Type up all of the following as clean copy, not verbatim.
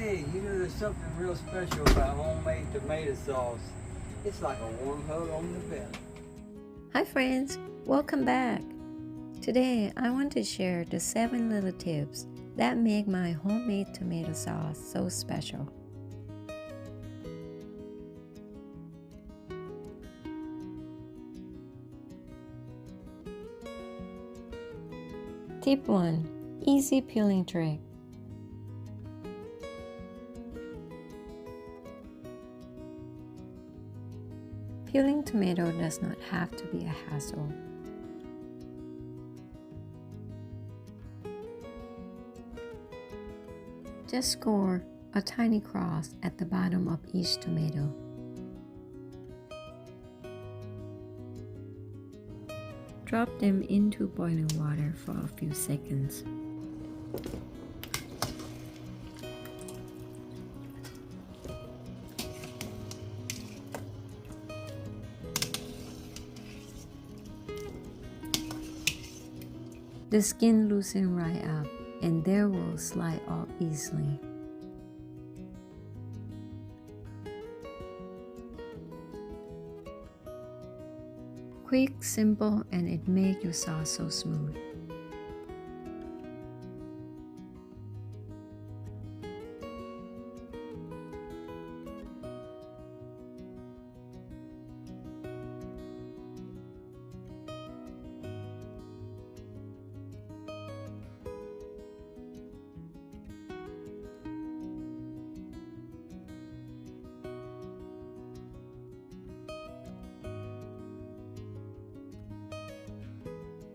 Hey, you know there's something real special about homemade tomato sauce. It's like a warm hug on the belly. Hi friends, welcome back. Today I want to share the 7 little tips that make my homemade tomato sauce so special. Tip 1. Easy peeling trick. Peeling tomato does not have to be a hassle. Just score a tiny cross at the bottom of each tomato. Drop them into boiling water for a few seconds. The skin loosen right up and they will slide off easily. Quick, simple, and it makes your sauce so smooth.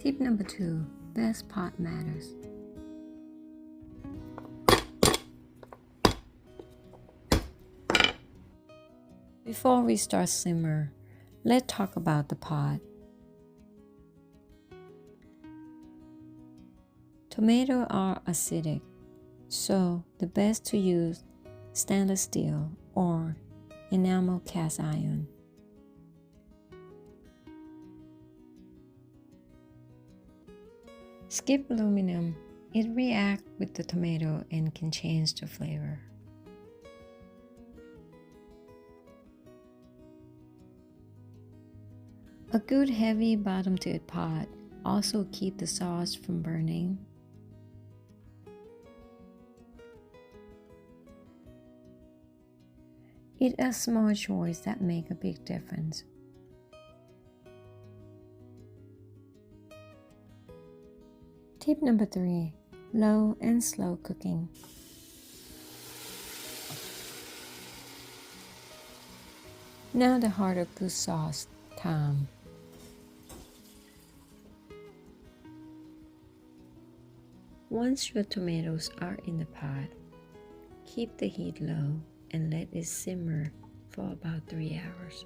Tip number 2. Best pot matters. Before we start simmer, let's talk about the pot. Tomatoes are acidic, so the best to use stainless steel or enamel cast iron. Skip aluminum. It reacts with the tomato and can change the flavor. A good heavy bottom-to pot also keeps the sauce from burning. It's a small choice that makes a big difference. Tip number 3. Low and slow cooking. Now the heart of good sauce time. Once your tomatoes are in the pot, keep the heat low and let it simmer for about 3 hours.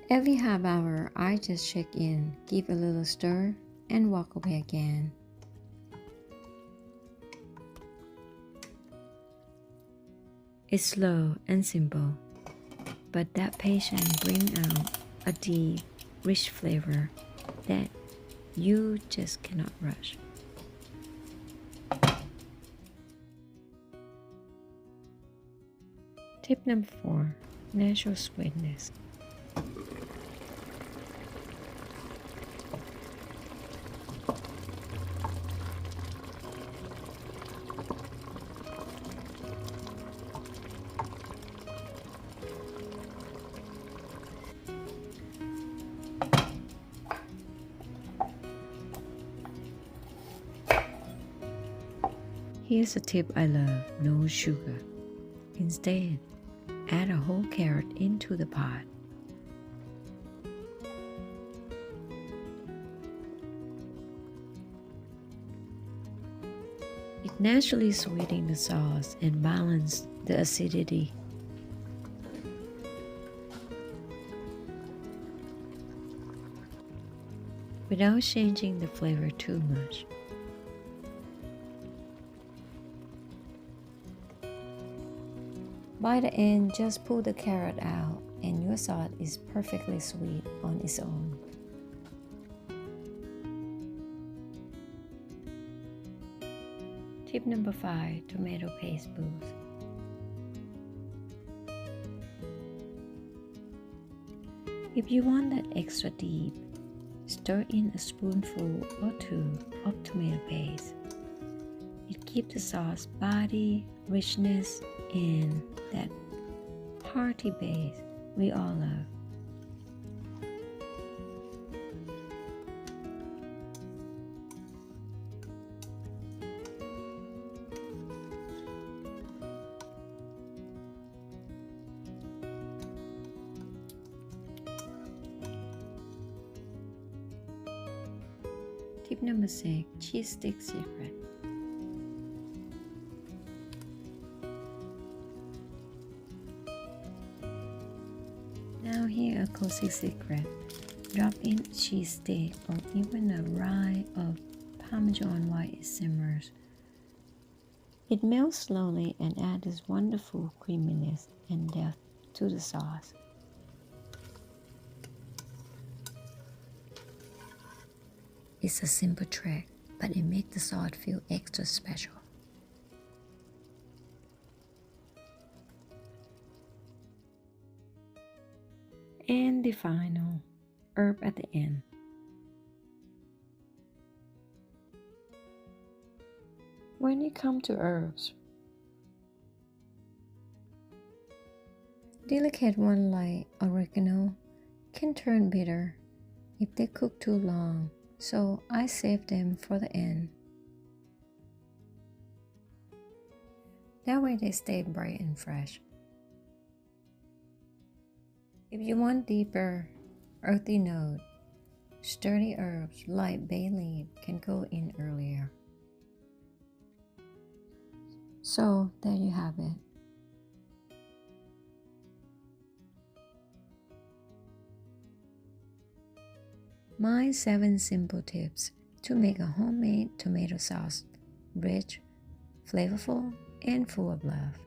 Every half hour, I just check in, give a little stir, and walk away again. It's slow and simple, but that patience brings out a deep, rich flavor that you just cannot rush. Tip number 4. Natural sweetness. Here's a tip I love: no sugar. Instead, add a whole carrot into the pot. It naturally sweetens the sauce and balances the acidity. Without changing the flavor too much. By the end, just pull the carrot out and your sauce is perfectly sweet on its own. Tip number 5, tomato paste boost. If you want that extra deep, stir in a spoonful or 2 of tomato paste. It keeps the sauce body, richness, and that hearty base we all love. Tip number 6, cheese stick secret. Now here a cozy secret. Drop in cheese stick or even a rye of Parmesan while it simmers. It melts slowly and adds this wonderful creaminess and depth to the sauce. It's a simple trick, but it makes the sauce feel extra special. And the final herb at the end. When it comes to herbs, delicate ones like oregano can turn bitter if they cook too long, so I save them for the end. That way they stay bright and fresh. If you want deeper, earthy note, sturdy herbs like bay leaf can go in earlier. So there you have it. My 7 simple tips to make a homemade tomato sauce rich, flavorful, and full of love.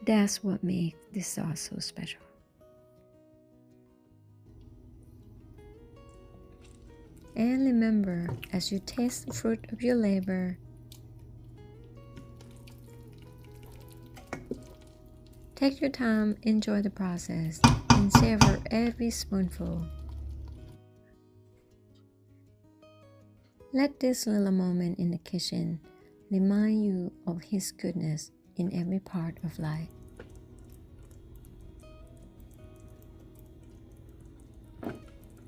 That's what makes this sauce so special. And remember, as you taste the fruit of your labor, take your time, enjoy the process, and savor every spoonful. Let this little moment in the kitchen remind you of His goodness in every part of life.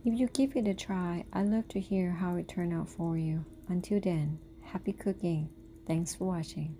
If you give it a try, I'd love to hear how it turned out for you. Until then, happy cooking. Thanks for watching.